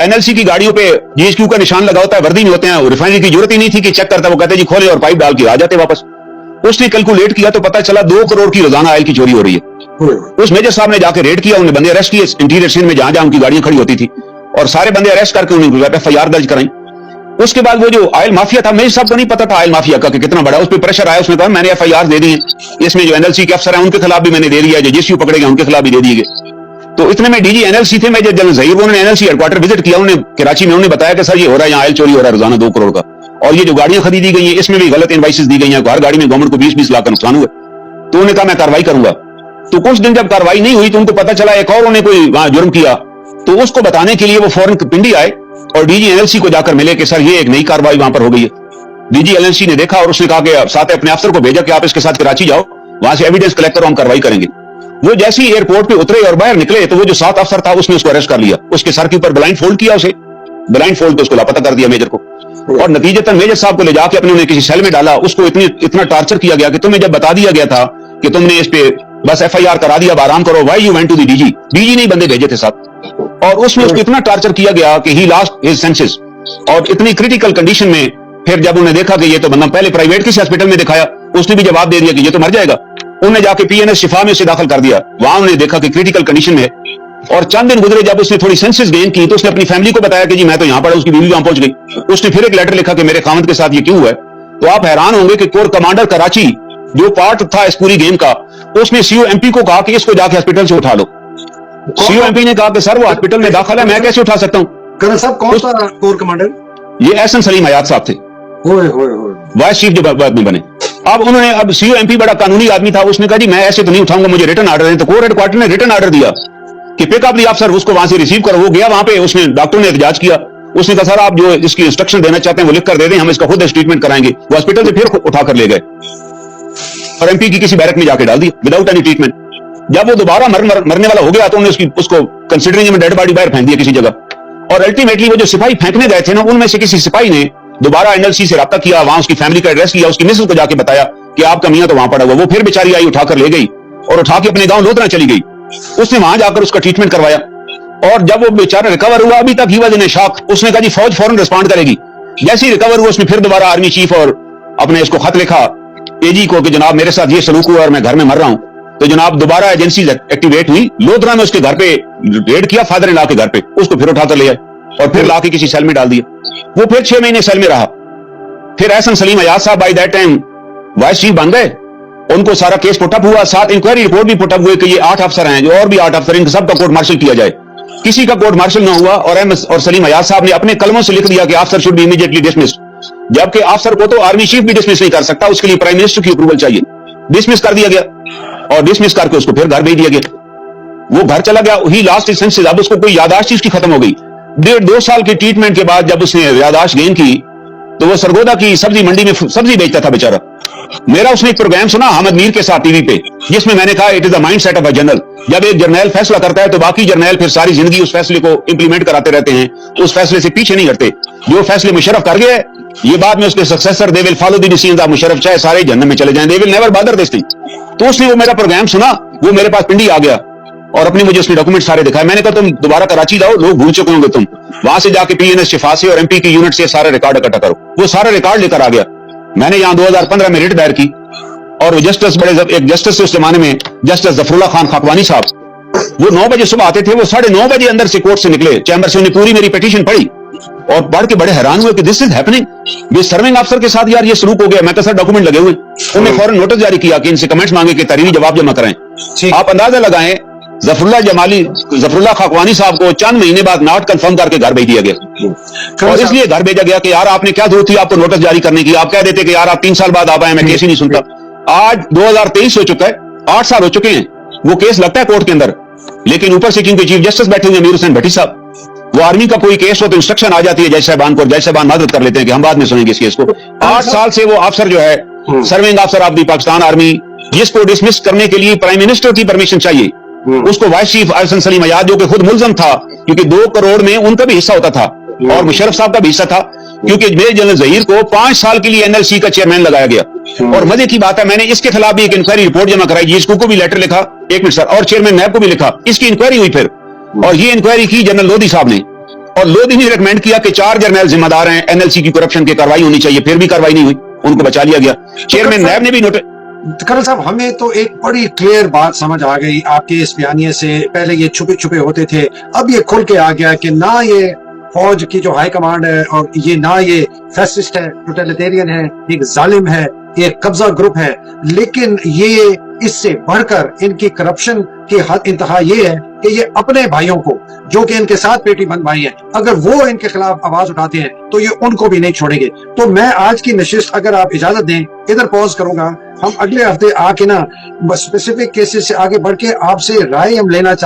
NLC की गाड़ियों पे जीएचक्यू का निशान लगा होता है, वर्दी में होते हैं, रिफाइनरी की जरूरत ही नहीं थी कि चेक करता, वो कहते जी खोले और पाइप डाल के आ जाते वापस। उसने कैलकुलेट किया तो पता चला 2 करोड़ की रोजाना ऑयल की चोरी हो रही है। उस मेजर साहब ने जाके रेड किया, उन्हें बंदे अरेस्ट किए इंटीरियर सीन में जहां जहां उनकी गाड़ियां खड़ी होती थी, और सारे बंदे अरेस्ट करके उन्हें एफआईआर दर्ज कराई। उसके बाद वो जो ऑयल माफिया था, मेरे साहब को नहीं पता था ऑयल माफिया का कि कितना बड़ा, उस पर प्रेशर आया, उसने कहा मैंने एफआईआर दे दी है, इसमें जो एनएलसी के अफसर हैं उनके खिलाफ भी मैंने दे दिया, जो जीएसयू पकड़े गए उनके खिलाफ भी दे दिए गए। तो इतने में डीजी एनएलसी थे मेजर जनरल जहीर, उन्होंने एनएलसी हेडक्वार्टर विजिट किया, उन्होंने कराची में, उन्होंने बताया कि सर ये हो रहा है, यहाँ ऑयल चोरी हो रहा है रोजाना 2 करोड़ का, और ये जो गाड़ियां खरीदी गई है इसमें भी गलत इनवाइसेस दी गई हैं, हर गाड़ी में गवर्नमेंट को 20-20 लाख का नुकसान हुआ। तो उन्होंने कहा मैं कार्रवाई करूंगा। तो कुछ दिन जब कार्रवाई नहीं हुई तो उनको पता चला एक और उन्होंने कोई वहां जुर्म किया, तो उसको बताने के लिए वो फौरन पिंडी आए और डीजी एनएलसी को जाकर मिले कि सर ये एक नई कार्रवाई वहां पर हो गई है। डीजी एनएलसी ने देखा और उसने कहा कि साथ अपने अफसर को भेजा कि आप इसके साथ कराची जाओ, वहां से एविडेंस कलेक्ट करो, हम कार्रवाई करेंगे। वो जैसे ही एयरपोर्ट पे उतरे और बाहर निकले तो वो जो 7 अफसर था उसने उसको अरेस्ट कर लिया, उसके सर के ऊपर ब्लाइंड फोल्ड किया, उसे ब्लाइंड फोल्ड उसको लापता कर दिया मेजर को, और नतीजतन मेजर साहब को ले जाके अपने किसी सेल में डाला। उसको इतना टार्चर किया गया कि तुम्हें जब बता दिया गया था कि तुमने इस पे बस एफआईआर करा दिया, अब आराम करो, why you went to the DG, DG नहीं बंदे भेजे थे साहब, और उसमें उसको इतना टार्चर किया गया कि ही लॉस्ट हिज सेंसेस, और इतनी क्रिटिकल कंडीशन में फिर जब उन्हें देखा कि ये तो बंदा, पहले प्राइवेट किसी हॉस्पिटल में दिखाया, उसने भी जवाब दे दिया कि ये तो मर जाएगा, उन्हें जाके पीएनएस शिफा में उसे दाखिल कर दिया, वहां उन्हें देखा कि क्रिटिकल कंडीशन में है। और चंद दिन गुजरे, जब उसने थोड़ी सेंसेस गेन की तो उसने अपनी फैमिली को बताया कि जी मैं तो यहां पड़ा, उसकी बीवी वहां पहुंच गई। उसने फिर एक लेटर लिखा कि मेरे खामद के साथ ये क्यों हुआ है। तो आप हैरान होंगे कि कोर कमांडर कराची जो पार्ट था इस पूरी गेम का, उसने सीओएमपी को कहा कि इसको जाके हॉस्पिटल से उठा लो। सीओएमपी ने कहा कि सर वो हॉस्पिटल में दाखिल है, मैं कैसे उठा सकता हूँ। साहब कौन सा कोर कमांडर? ये एहसन सलीम हयात साहब थे, वाइस चीफ जो बाद में बने। अब सीओएमपी बड़ा कानूनी आदमी था, उसने कहा जी मैं ऐसे तो नहीं उठाऊंगा, मुझे रिटर्न ऑर्डर है। तो कोर हेडक्वार्टर ने रिटर्न ऑर्डर दिया कि पिकअप दी अफसर, उसको वहां से रिसीव करो। वो गया वहां पे, उसने डॉक्टर ने एहतजाज किया, उसने कहा सर आप जो इसकी इंस्ट्रक्शन देना चाहते हैं वो लिख कर दे दें, हम इसका खुद ट्रीटमेंट कराएंगे। वो हॉस्पिटल से फिर उठाकर ले गए और एमपी की किसी बैरक में जाके डाल दिया विदाउट एनी ट्रीटमेंट। जब वो दोबारा मरने वाला हो गया तो उन्होंने उसको कंसिडरिंग में डेड बॉडी बाहर फेंक दिया किसी जगह। और अल्टीमेटली वो जो सिपाही फेंकने गए थे ना, उनमें से किसी सिपाही ने दोबारा एनएलसी से रब्ता किया, वहां उसकी फैमिली का एड्रेस लिया, उसकी मिसेस को जाके बताया कि आपका मियां तो वहां पड़ा हुआ। वो फिर बेचारी आई, उठाकर ले गई और उठा के अपने गांव लोधरा चली गई। उसने वहां जाकर उसका ट्रीटमेंट करवाया और जब वो बेचारा रिकवर हुआ, अभी तक ही वह दिन शाख, उसने कहा जी फौज फौरन रिस्पॉन्ड करेगी। जैसे ही रिकवर हुआ उसने फिर दोबारा आर्मी चीफ और अपने इसको खत लिखा एजी को कि जनाब मेरे साथ ये सलूक हुआ और मैं घर में मर रहा हूं। तो जनाब दोबारा एजेंसी एक्टिवेट हुई, लोधरा में उसके घर पे रेड किया, फादर इन लॉ के घर पे, उसको फिर उठाकर ले आए और फिर लाके किसी सेल में डाल दिया। वो फिर 6 महीने सेल में रहा। फिर एहसन सलीम हयात साहब by that time vice chief बन गए, उनको सारा केस पुटअप हुआ, साथ इंक्वायरी रिपोर्ट भी पुटअप हुई कि ये 8 अफसर हैं, जो और भी 8 अफसर, इन सबका कोर्ट मार्शल किया जाए। किसी का कोर्ट मार्शल न हुआ और सलीम हयात साहब ने अपने कलमों से लिख दिया कि अफसर शुड बी इमीडिएटली डिसमिस्ड, जबकि अफसर को तो आर्मी चीफ भी डिसमिस नहीं कर सकता, उसके लिए प्राइम मिनिस्टर की अप्रूवल चाहिए। डिसमिस कर दिया गया और डिसमिस करके उसको फिर घर भेज दिया गया। वो घर चला गया, ही लास्ट सेंसेस, अब उसको कोई यादाश्त उसकी खत्म हो गई। 1.5-2 साल के ट्रीटमेंट के बाद जब उसने यादाश्त गेन की तो वो सरगोदा की सब्जी मंडी में सब्जी बेचता था बेचारा। मेरा उसने एक प्रोग्राम सुना हामिद मीर के साथ टीवी पे, जिसमें मैंने कहा it is the mind set of a general. जब एक जर्नैल फैसला करता है तो बाकी जर्नैल फिर सारी जिंदगी उस फैसले को इंप्लीमेंट कराते रहते हैं, उस फैसले से पीछे नहीं हटते। जो फैसले मुशर्रफ कर गए, ये बाद में उसके successor they will follow the decisions of Musharraf, चाहे सारे जहन्नम में चले जाएं, they will never bother this thing. तो उसने वो मेरा प्रोग्राम सुना, वो मेरे पास पिंडी आ गया और अपने मुझे उसने डॉक्यूमेंट सारे दिखाए। मैंने कहा तुम दोबारा कराची जाओ, लोग भूल चुके होंगे, तुम वहां से जाके पीएनएस शिफा से और एमपी की यूनिट से सारा रिकॉर्ड इकट्ठा करो। वो सारा रिकॉर्ड लेकर आ गया। मैंने यहाँ 2015 में रिट दायर की और वो जस्टिस एक जस्टिस उस जमाने में जस्टिस जफरुल्लाह खान खाकवानी साहब, वो 9 बजे सुबह आते थे, वो 9:30 बजे अंदर से कोर्ट से निकले, चैम्बर से, उन्हें पूरी मेरी पिटीशन पढ़ी और पढ़ के बड़े हैरान हुए कि दिस इज हैपनिंग, ये सर्विंग अफसर के साथ यार ये सलूक हो गया। मैं सर डॉक्यूमेंट लगे हुए, उन्हें फौरन नोटिस जारी किया कि इनसे कमेंट्स मांगे कि तहरीरी जवाब जमा कराएं। आप अंदाजा लगाएं, जफरुल्लाह खाकवानी साहब को चंद महीने बाद नॉट कंफर्म करके घर भेज दिया गया। और इसलिए घर भेजा गया कि यार आपने क्या जरूरत थी आपको नोटिस जारी करने की, आप कह देते कि यार आप 3 साल बाद आप आए, मैं केस ही नहीं सुनता। आज 2023 हो चुका है, 8 साल हो चुके हैं, वो केस लगता है कोर्ट के अंदर, लेकिन ऊपर से क्योंकि चीफ जस्टिस बैठे हुए अमीर हुसैन भट्टी साहब, वो आर्मी का कोई केस हो तो इंस्ट्रक्शन आ जाती है जज साहबान को, जज साहबान मदद कर लेते हैं कि हम बाद में सुनेंगे इस केस को। 8 साल से वो अफसर जो है सर्विंग अफसर ऑफ द पाकिस्तान आर्मी, जिसको डिसमिस करने के लिए प्राइम मिनिस्टर की परमिशन चाहिए, उसको वाइस चीफ एहसन सलीम हयात जो कि खुद मुलजम था, क्योंकि 2 करोड़ में उनका भी हिस्सा होता था और मुशर्रफ साहब का भी हिस्सा था, क्योंकि मेजर जनरल जहीर को 5 साल के लिए एनएलसी का चेयरमैन लगाया गया। और मजे की बात है, मैंने इसके खिलाफ भी एक इंक्वायरी रिपोर्ट जमा कराई, जिसको को भी लेटर लिखा, 1 मिनट सर, और चेयरमैन नैब को भी लिखा, इसकी इंक्वायरी हुई फिर, और ये इंक्वायरी की जनरल लोधी साहब ने, اور لودھی نے ریکمینڈ کیا کہ 4 جرنیل ذمہ دار ہیں NLC کی کرپشن کی کاروائی ہونی چاہیے, پھر بھی کاروائی نہیں ہوئی, ان کو بچا لیا گیا. چیئرمین نیب نے بھی کرنل صاحب ہمیں تو ایک بڑی کلیئر بات سمجھ آ گئی آپ کے اس بیانیے سے. پہلے یہ چھپے چھپے ہوتے تھے, اب یہ کھل کے آ گیا کہ نہ یہ فوج کی جو ہائی کمانڈ ہے اور یہ نہ یہ فیسسٹ ہے, ٹوٹلیٹیرین ہے, ایک ظالم ہے, ایک قبضہ گروپ ہے, لیکن یہ اس سے بڑھ کر ان کی کرپشن کی حد انتہا یہ ہے کہ یہ اپنے بھائیوں کو جو کہ ان کے ساتھ پیٹی بند بھائی ہیں, اگر وہ ان کے خلاف آواز اٹھاتے ہیں تو یہ ان کو بھی نہیں چھوڑیں گے. تو میں آج کی نشست اگر آپ اجازت دیں ادھر پوز کروں گا. ہم اگلے ہفتے آ کے نا اسپیسیفک کیسز سے آگے بڑھ کے آپ سے رائے ہم لینا چاہتے ہیں.